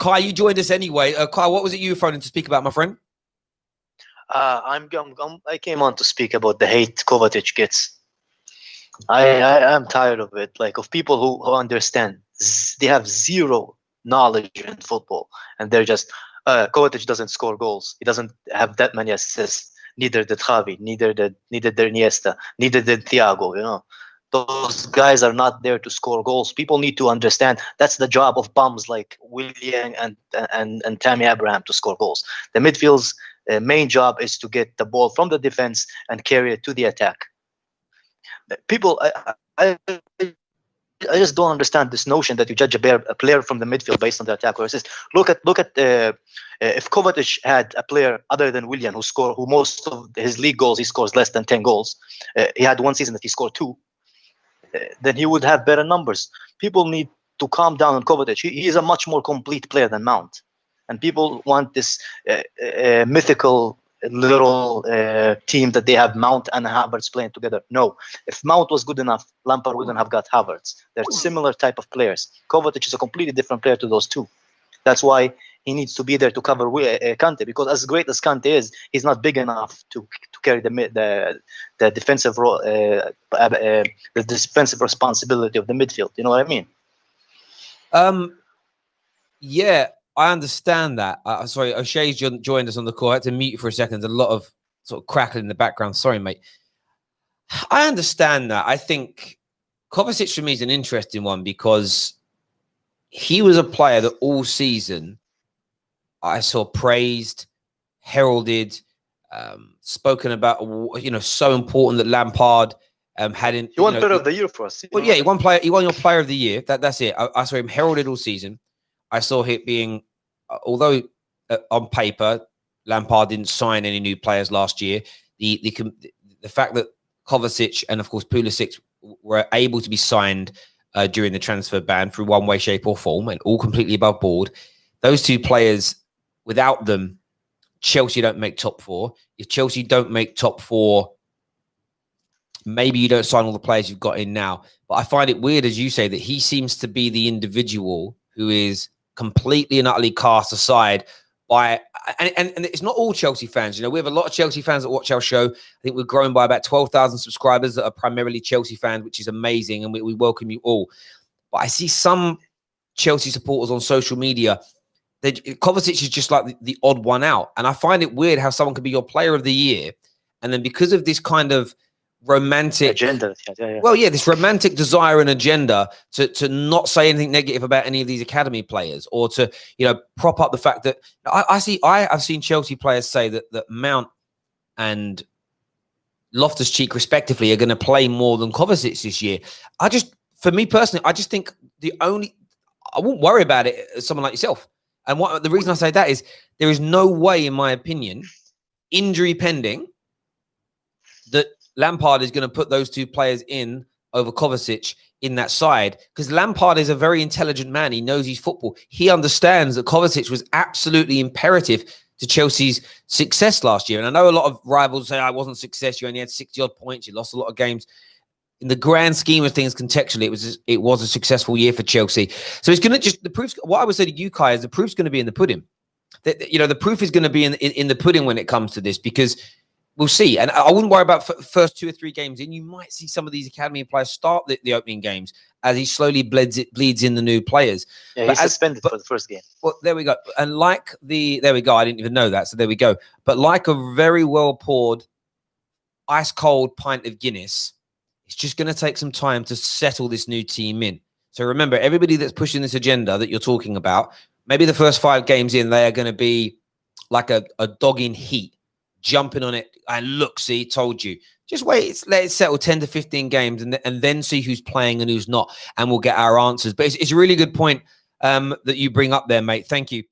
Kai, you joined us anyway. Kai, what was it you were phoning to speak about, my friend? I came on to speak about the hate Kovacic gets. I'm tired of it. Like, of people who understand. They have zero knowledge in football, and they're just Kovacic doesn't score goals. He doesn't have that many assists. Neither did Javi. Neither did Iniesta. Neither did Thiago. You know, those guys are not there to score goals. People need to understand that's the job of bums like Willian and Tammy Abraham to score goals. The midfield's main job is to get the ball from the defense and carry it to the attack. People, I just don't understand this notion that you judge a player from the midfield based on the attack or assist. Look at if Kovacic had a player other than Willian who most of his league goals he scores less than 10 goals. He had one season that he scored 2. Then he would have better numbers. People need to calm down on Kovacic. He is a much more complete player than Mount, and people want this mythical little team that they have Mount and Havertz playing together. No, if Mount was good enough, Lampard wouldn't have got Havertz. They're similar type of players. Kovacic is a completely different player to those two. That's why he needs to be there to cover Kante, because as great as Kante is, he's not big enough to carry the defensive the defensive responsibility of the midfield. You know what I mean? Yeah, I understand that. Sorry, O'Shea's joined us on the call. I had to mute you for a second. There's a lot of sort of crackling in the background. Sorry, mate. I understand that. I think Kovacic for me is an interesting one because he was a player that all season I saw praised, heralded, spoken about. You know, so important that Lampard hadn't. He won Player of the Year for us. Well, yeah, he won your Player of the Year. That's it. I saw him heralded all season. I saw it being, although on paper Lampard didn't sign any new players last year, the fact that Kovacic and of course Pulisic were able to be signed during the transfer ban through one way, shape, or form, and all completely above board. Those two players, without them, Chelsea don't make top 4. If Chelsea don't make top 4, maybe you don't sign all the players you've got in now. But I find it weird, as you say, that he seems to be the individual who is completely and utterly cast aside by, and it's not all Chelsea fans. You know, we have a lot of Chelsea fans that watch our show. I think we've grown by about 12,000 subscribers that are primarily Chelsea fans, which is amazing, and we welcome you all. But I see some Chelsea supporters on social media, Kovacic is just like the odd one out. And I find it weird how someone could be your Player of the Year, and then because of this kind of romantic agenda, this romantic desire and agenda to not say anything negative about any of these academy players, or to, you know, prop up the fact that I've seen Chelsea players say that Mount and Loftus-Cheek respectively are going to play more than Kovacic this year. For me personally, I just think I won't worry about it as someone like yourself. And the reason I say that is there is no way, in my opinion, injury pending, that Lampard is going to put those two players in over Kovacic in that side, because Lampard is a very intelligent man. He knows his football. He understands that Kovacic was absolutely imperative to Chelsea's success last year. And I know a lot of rivals say, I wasn't success. You only had 60-odd points. You lost a lot of games. In the grand scheme of things, contextually, it was a successful year for Chelsea. So it's going to the proof's, what I would say to you, Kai, is the proof's going to be in the pudding. The proof is going to be in the pudding when it comes to this, because we'll see. And I wouldn't worry about first 2 or 3 games in. You might see some of these academy players start the opening games as he slowly bleeds in the new players. Yeah, he's suspended for the first game. Well, there we go. And there we go. I didn't even know that. So there we go. But like a very well poured, ice cold pint of Guinness, it's just going to take some time to settle this new team in. So remember, everybody that's pushing this agenda that you're talking about, maybe the first 5 games in, they are going to be like a dog in heat, jumping on it. And look, see, told you. Just wait, let it settle 10 to 15 games and then see who's playing and who's not. And we'll get our answers. But it's a really good point that you bring up there, mate. Thank you.